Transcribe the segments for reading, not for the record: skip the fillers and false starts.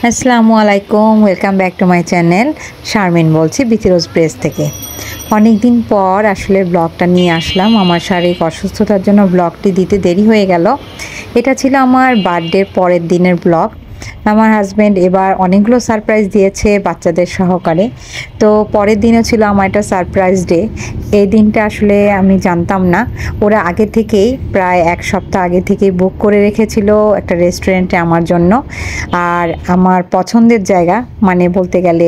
আসসালামু আলাইকুম, welcome back to my channel. Sharmin বলছি বিথিরোজ প্রেস থেকে। অনেক দিন পর আসলে ব্লগটা নিয়ে আসলাম। আমার শারীরিক অসুস্থতার জন্য ব্লগটি দিতে দেরি হয়ে গেল। এটা ছিল আমার বার্থডের পরের দিনের ব্লগ। আমার হাজব্যান্ড এবার অনেকগুলো সারপ্রাইজ দিয়েছে বাচ্চাদের সহকারে। তো পরের দিনও ছিল আমার একটা সারপ্রাইজ ডে। এই দিনটা আসলে আমি জানতাম না। ওরা আগে থেকেই প্রায় এক সপ্তাহ আগে থেকেই বুক করে রেখেছিল একটা রেস্টুরেন্টে আমার জন্য। আর আমার পছন্দের জায়গা, মানে বলতে গেলে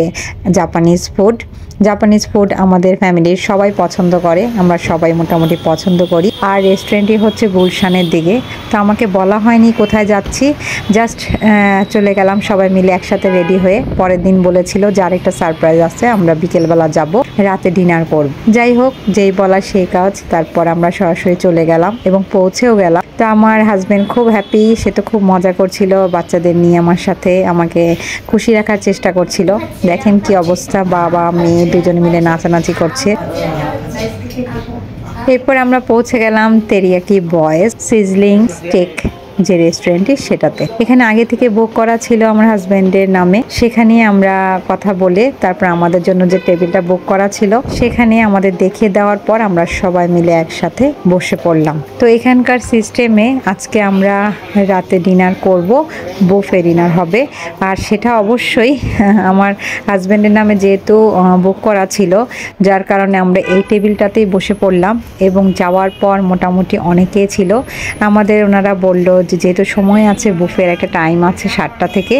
জাপানিজ ফুড আমাদের ফ্যামিলির সবাই পছন্দ করে, আমরা সবাই মোটামুটি পছন্দ করি। আর রেস্টুরেন্টটি হচ্ছে গুলশানের দিকে। তো আমাকে বলা হয়নি কোথায় যাচ্ছি, জাস্ট চলে গেলাম সবাই মিলে একসাথে রেডি হয়ে। পরের দিন বলেছিল যে আরেকটা সারপ্রাইজ আছে, আমরা বিকেলবেলা যাব, রাতে ডিনার করব। যাই হোক, যেই বলা সেই কাজ। তারপর আমরা সরাসরি চলে গেলাম এবং পৌঁছেও গেলাম। তো আমার হাজব্যান্ড খুব হ্যাপি, সে তো খুব মজা করছিল বাচ্চাদের নিয়ে আমার সাথে, আমাকে খুশি রাখার চেষ্টা করছিল। দেখেন কি অবস্থা, বাবা মেয়ে দুজনে মিলে নাচানাচি করছে। এরপর আমরা পৌঁছে গেলাম তেরিয়াকি বয়েজ সিজলিং স্টেক যে রেস্টুরেন্টটি, সেটাতে। এখানে আগে থেকে বুক করা ছিল আমার হাজব্যান্ডের নামে। সেখানে আমরা কথা বলে তারপর আমাদের জন্য যে টেবিলটা বুক করা ছিল সেখানে আমাদের দেখিয়ে দেওয়ার পর আমরা সবাই মিলে একসাথে বসে পড়লাম। তো এখানকার সিস্টেমে আজকে আমরা রাতে ডিনার করব, বুফে ডিনার হবে। আর সেটা অবশ্যই আমার হাজব্যান্ডের নামে যেহেতু বুক করা ছিল, যার কারণে আমরা এই টেবিলটাতেই বসে পড়লাম। এবং যাওয়ার পর মোটামুটি অনেকেই ছিল। আমাদের ওনারা বলল যেহেতু সময় আছে, বুফের একটা টাইম আছে 7টা থেকে,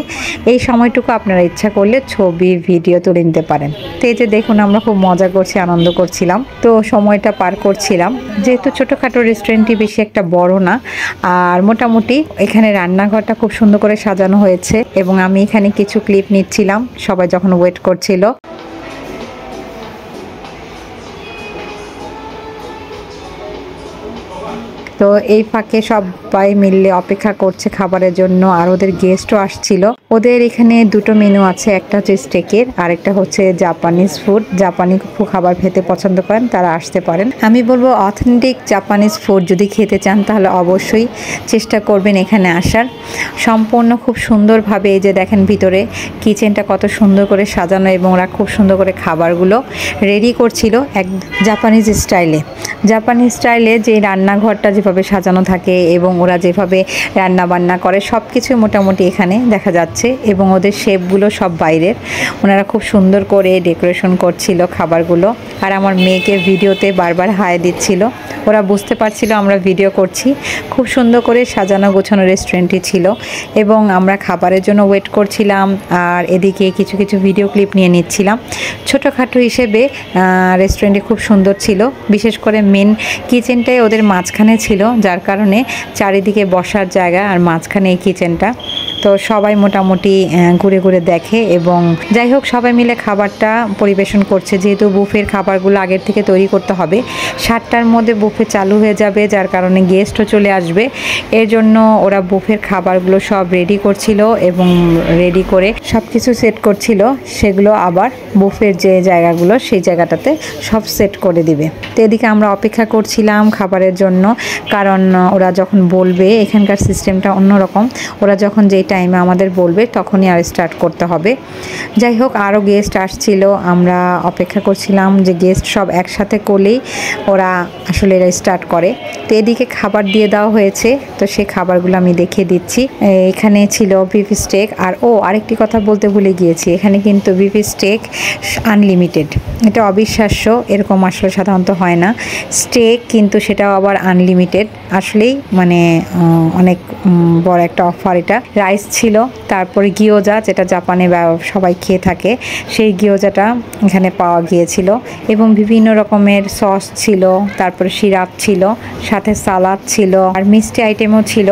এই সময়টুকু আপনারা ইচ্ছা করলে ছবি ভিডিও তুলে নিতে পারেন। তো এই যে দেখুন, আমরা খুব মজা করছি, আনন্দ করছিলাম, তো সময়টা পার করছিলাম। যেহেতু ছোটোখাটো রেস্টুরেন্টটি বেশি একটা বড় না, আর মোটামুটি এখানে রান্নাঘরটা খুব সুন্দর করে সাজানো হয়েছে। এবং আমি এখানে কিছু ক্লিপ নিচ্ছিলাম সবাই যখন ওয়েট করছিল। তো এই ফাঁকে সবাই মিলে অপেক্ষা করছে খাবারের জন্য, আর ওদের গেস্টও আসছিল। ওদের এখানে দুটো মেনু আছে, একটা হচ্ছে স্টেকের, আর একটা হচ্ছে জাপানিজ ফুড। জাপানি খাবার খেতে পছন্দ করেন তারা আসতে পারেন। আমি বলবো অথেন্টিক জাপানিজ ফুড যদি খেতে চান তাহলে অবশ্যই চেষ্টা করবেন এখানে আসার। সম্পূর্ণ খুব সুন্দরভাবে, এই যে দেখেন ভিতরে কিচেনটা কত সুন্দর করে সাজানো, এবং ওরা খুব সুন্দর করে খাবারগুলো রেডি করছিল এক জাপানিজ স্টাইলে যে রান্নাঘরটা যেভাবে সাজানো থাকে এবং ওরা যেভাবে রান্না বান্না করে সব কিছু মোটামুটি এখানে দেখা যাচ্ছে। এবং ওদের শেফগুলো সব বাইরের, ওনারা খুব সুন্দর করে ডেকোরেশন করছিল খাবারগুলো। আর আমার মেয়েকে ভিডিওতে বারবার হাই দিচ্ছিল, ওরা বুঝতে পারছিল আমরা ভিডিও করছি। খুব সুন্দর করে সাজানো গোছানো রেস্টুরেন্টটি ছিল, এবং আমরা খাবারের জন্য ওয়েট করছিলাম। আর এদিকে কিছু কিছু ভিডিও ক্লিপ নিয়ে নিচ্ছিলাম। ছোটোখাটো হিসেবে রেস্টুরেন্টটি খুব সুন্দর ছিল, বিশেষ করে মেন কিচেনটাই ওদের মাঝখানে ছিল, যার কারণে চারিদিকে বসার জায়গা আর মাঝখানে এই কিচেনটা। তো সবাই মোটামুটি ঘুরে ঘুরে দেখে। এবং যাই হোক, সবাই মিলে খাবারটা পরিবেশন করছে। যেহেতু বুফের খাবারগুলো আগের থেকে তৈরি করতে হবে, 7টার মধ্যে বুফে চালু হয়ে যাবে, যার কারণে গেস্টও চলে আসবে। এর জন্য ওরা বুফের খাবারগুলো সব রেডি করছিল এবং রেডি করে সব কিছু সেট করছিল। সেগুলো আবার বুফের যে জায়গাগুলো সেই জায়গাটাতে সব সেট করে দিবে। তো এদিকে আমরা অপেক্ষা করছিলাম খাবারের জন্য, কারণ ওরা যখন বলবে, এখানকার সিস্টেমটা অন্যরকম, ওরা যখন যেই টাইমে আমাদের বলবে তখনই আর স্টার্ট করতে হবে। যাই হোক, আরও গেস্ট আসছিল, আমরা অপেক্ষা করছিলাম যে গেস্ট সব একসাথে করলেই ওরা আসলে এরা স্টার্ট করে। তো এদিকে খাবার দিয়ে দেওয়া হয়েছে, তো সেই খাবারগুলো আমি দেখিয়ে দিচ্ছি। এখানে ছিল বিফ স্টেক। আর আরেকটি কথা বলতে ভুলে গিয়েছি, এখানে কিন্তু বিফ স্টেক আনলিমিটেড। এটা অবিশ্বাস্য, এরকম আসলে সাধারণত হয় না। স্টেক কিন্তু সেটাও আবার আনলিমিটেড। আসলেই মানে অনেক বড় একটা অফার এটা। রাইস ছিল, তারপরে গিয়োজা, যেটা জাপানে সবাই খেয়ে থাকে, সেই গিয়োজাটা এখানে পাওয়া গিয়েছিল। এবং বিভিন্ন রকমের সস ছিল, তারপরে সিরাপ ছিল, সাথে সালাদ ছিল, আর মিষ্টি আইটেমও ছিল।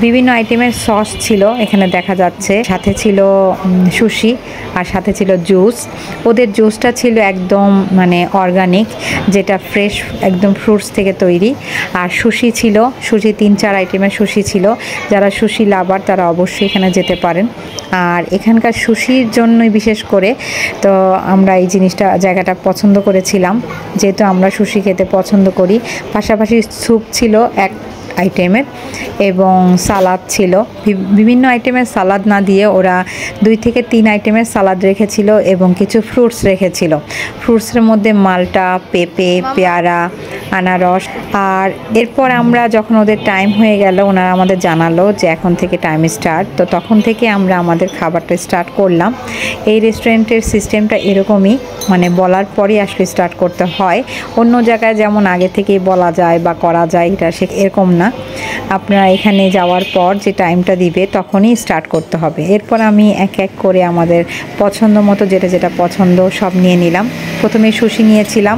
বিভিন্ন আইটেমের সস ছিল এখানে দেখা যাচ্ছে। সাথে ছিল সুশি, আর সাথে ছিল জুস। ওদের জুসটা ছিল একদম মানে অর্গানিক, যেটা ফ্রেশ একদম ফ্রুটস থেকে তৈরি। আর সুশি ছিল, সুশি 3-4 আইটেমের সুশি ছিল। যারা সুশি লাভার তারা অবশ্যই অবশ্যই এখানে যেতে পারেন। আর এখানকার সুশির জন্যই বিশেষ করে তো আমরা এই জায়গাটা পছন্দ করেছিলাম, যেহেতু আমরা সুশি খেতে পছন্দ করি। পাশাপাশি স্যুপ ছিল এক আইটেমের এবং সালাদ ছিল, বিভিন্ন আইটেমের সালাদ না দিয়ে ওরা 2 থেকে 3 আইটেমের সালাদ রেখেছিল এবং কিছু ফ্রুটস রেখেছিল। ফ্রুটসের মধ্যে মালটা, পেঁপে, পেয়ারা, আনারস। আর এরপর আমরা যখন ওদের টাইম হয়ে গেল, ওনারা আমাদের জানালো যে এখন থেকে টাইম স্টার্ট, তো তখন থেকে আমরা আমাদের খাবারটা স্টার্ট করলাম। এই রেস্টুরেন্টের সিস্টেমটা এরকমই, মানে বলার পরই আসলে স্টার্ট করতে হয়। অন্য জায়গায় যেমন আগে থেকেই বলা যায় বা করা যায়, এটা এরকম না। আপনারা এখানে যাওয়ার পর যে টাইমটা দিবে তখনই স্টার্ট করতে হবে। এরপর আমি এক এক করে আমাদের পছন্দ মতো যেটা পছন্দ সব নিয়ে নিলাম। প্রথমে সুশি নিয়েছিলাম,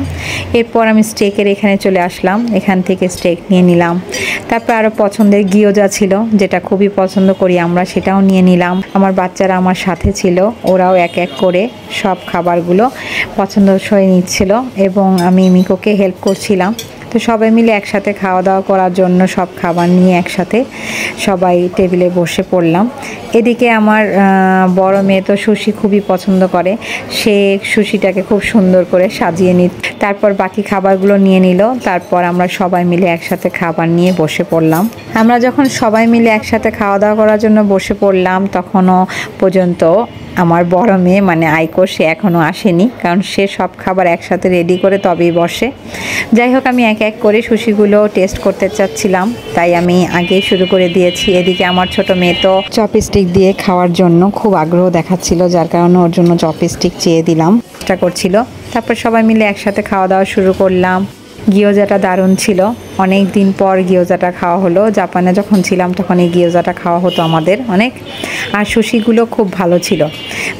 এরপর আমি স্টেকের এখানে চলে আসলাম, এখান থেকে স্টেক নিয়ে নিলাম। তারপর আরও পছন্দের গিয়োজা ছিল, যেটা খুবই পছন্দ করি আমরা, সেটাও নিয়ে নিলাম। আমার বাচ্চারা আমার সাথে ছিল, ওরাও এক এক করে সব খাবারগুলো পছন্দসই নিচ্ছিল এবং আমি মিকোকে হেল্প করছিলাম। তো সবাই মিলে একসাথে খাওয়া দাওয়া করার জন্য সব খাবার নিয়ে একসাথে সবাই টেবিলে বসে পড়লাম। এদিকে আমার বড় মেয়ে তো সুশি খুবই পছন্দ করে, সে সুশিটাকে খুব সুন্দর করে সাজিয়ে তারপর বাকি খাবারগুলো নিয়ে নিল। তারপর আমরা সবাই মিলে একসাথে খাবার নিয়ে বসে পড়লাম। আমরা যখন সবাই মিলে একসাথে খাওয়া দাওয়া করার জন্য বসে পড়লাম, তখনও পর্যন্ত আমার বড় মেয়ে মানে আইকো, সে এখনও আসেনি, কারণ সে সব খাবার একসাথে রেডি করে তবেই বসে। যাই হোক, আমি এক এক করে সুশিগুলো টেস্ট করতে চাচ্ছিলাম, তাই আমি আগেই শুরু করে দিয়েছি। এদিকে আমার ছোট মেয়ে তো চপস্টিক দিয়ে খাওয়ার জন্য খুব আগ্রহ দেখাচ্ছিল, যার কারণে ওর জন্য চপস্টিক চেয়ে দিলাম, চেষ্টা করছিল। তারপর সবাই মিলে একসাথে খাওয়া দাওয়া শুরু করলাম। গিয়োজাটা দারুণ ছিল, অনেক দিন পর গিয়োজাটা খাওয়া হলো। জাপানে যখন ছিলাম তখন এই গিয়োজাটা খাওয়া হতো আমাদের অনেক। আর সুশিগুলো খুব ভালো ছিল,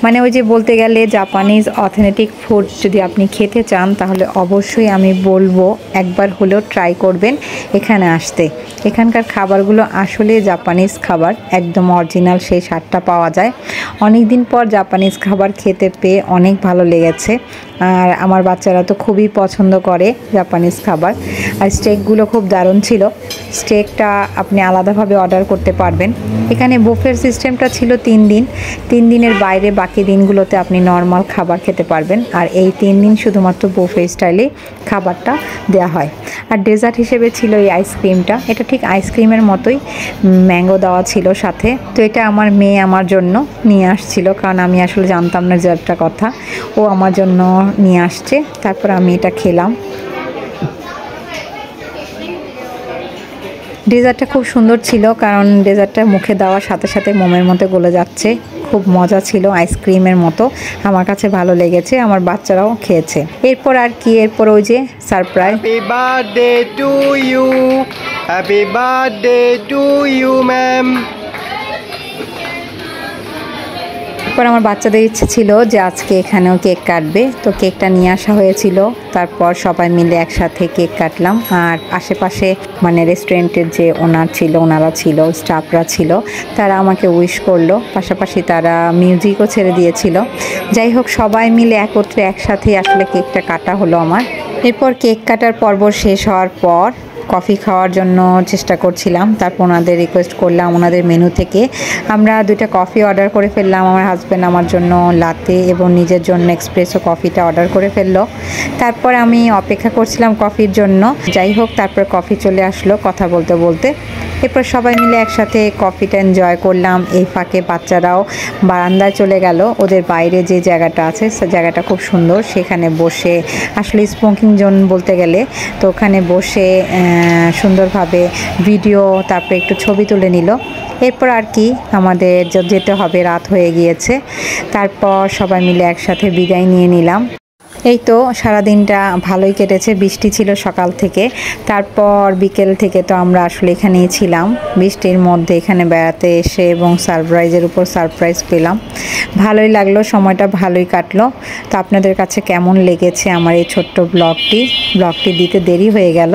মানে ওই যে বলতে গেলে জাপানিজ অথেন্টিক ফুড যদি আপনি খেতে চান তাহলে অবশ্যই আমি বলবো একবার হলেও ট্রাই করবেন এখানে আসতে। এখানকার খাবারগুলো আসলে জাপানিজ খাবার, একদম অরিজিনাল সেই স্বাদটা পাওয়া যায়। অনেক দিন পর জাপানিজ খাবার খেতে পেয়ে অনেক ভালো লেগেছে। আর আমার বাচ্চারা তো খুবই পছন্দ করে জাপানিজ খাবার। আর স্টেকগুলো খুব দারুণ ছিল, স্টেকটা আপনি আলাদাভাবে অর্ডার করতে পারবেন। এখানে বুফের সিস্টেমটা ছিল 3 দিন, 3 দিনের বাইরে বাকি দিনগুলোতে আপনি নর্মাল খাবার খেতে পারবেন। আর এই 3 দিন শুধুমাত্র বুফে স্টাইলে খাবারটা দেওয়া হয়। আর ডেজার্ট হিসেবে ছিল এই আইসক্রিমটা, এটা ঠিক আইসক্রিমের মতোই, ম্যাঙ্গো দেওয়া ছিল সাথে। তো এটা আমার মেয়ে আমার জন্য নিয়ে আসছিল, কারণ আমি আসলে জানতাম না ডেজার্টটা কথা, ও আমার জন্য নিয়ে আসছে। তারপর আমি এটা খেলাম। ডেজার্টটা খুব সুন্দর ছিল, কারণ ডেজার্টটা মুখে দেওয়ার সাথে সাথে মোমের মধ্যে গলে যাচ্ছে, খুব মজা ছিল, আইসক্রিমের মতো। আমার কাছে ভালো লেগেছে, আমার বাচ্চারাও খেয়েছে। এরপর আর কি, এরপর ওই যে surprise, happy birthday to you, happy birthday to you ma'am. তারপর আমার বাচ্চাদের ইচ্ছে ছিল যে আজকে এখানেও কেক কাটবে, তো কেকটা নিয়ে আসা হয়েছিল। তারপর সবাই মিলে একসাথে কেক কাটলাম। আর আশেপাশে মানে রেস্টুরেন্টের যে ওনার ছিল, ওনারা ছিল, স্টাফরা ছিল, তারা আমাকে উইশ করলো, পাশাপাশি তারা মিউজিকও ছেড়ে দিয়েছিল। যাই হোক, সবাই মিলে একত্রে একসাথে আসলে কেকটা কাটা হলো আমার। এরপর কেক কাটার পর্ব শেষ হওয়ার পর কফি খাওয়ার জন্য চেষ্টা করছিলাম। তারপর ওনাদের রিকোয়েস্ট করলাম, ওনাদের মেনু থেকে আমরা 2টা কফি অর্ডার করে ফেললাম। আমার হাজব্যান্ড আমার জন্য লাতে এবং নিজের জন্য এক্সপ্রেসো কফিটা অর্ডার করে ফেললো। তারপর আমি অপেক্ষা করছিলাম কফির জন্য। যাই হোক, তারপর কফি চলে আসলো কথা বলতে বলতে। এরপর সবাই মিলে একসাথে কফিটা এনজয় করলাম। এই ফাঁকে বাচ্চারাও বারান্দায় চলে গেল, ওদের বাইরে যে জায়গাটা আছে সে জায়গাটা খুব সুন্দর, সেখানে বসে আসলে স্মোকিং জোন বলতে গেলে, তো ওখানে বসে সুন্দরভাবে ভিডিও, তারপরে একটু ছবি তুলে নিল। এরপর আর কি আমাদের যেতে হবে, রাত হয়ে গিয়েছে। তারপর সবাই মিলে একসাথে বিদায় নিয়ে নিলাম। এই তো সারাদিনটা ভালোই কেটেছে, বৃষ্টি ছিল সকাল থেকে। তারপর বিকেল থেকে তো আমরা আসলে এখানেই ছিলাম বৃষ্টির মধ্যে, এখানে বেড়াতে এসে এবং সারপ্রাইজের উপর সারপ্রাইজ পেলাম। ভালোই লাগলো, সময়টা ভালোই কাটলো। তো আপনাদের কাছে কেমন লেগেছে আমার এই ছোট্ট ব্লগটি দিতে দেরি হয়ে গেল।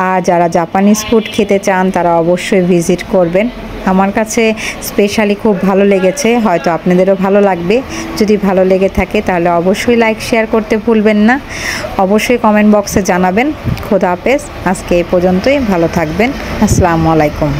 আর যারা জাপানিজ ফুড খেতে চান তারা অবশ্যই ভিজিট করবেন। আমার কাছে স্পেশালি খুব ভালো লেগেছে, হয়তো আপনাদেরও ভালো লাগবে। যদি ভালো লেগে থাকে তাহলে অবশ্যই লাইক শেয়ার করতে ভুলবেন না, অবশ্যই কমেন্ট বক্সে জানাবেন। খোদা হাফেজ, আজকে এই পর্যন্তই, ভালো থাকবেন। আসসালামু আলাইকুম।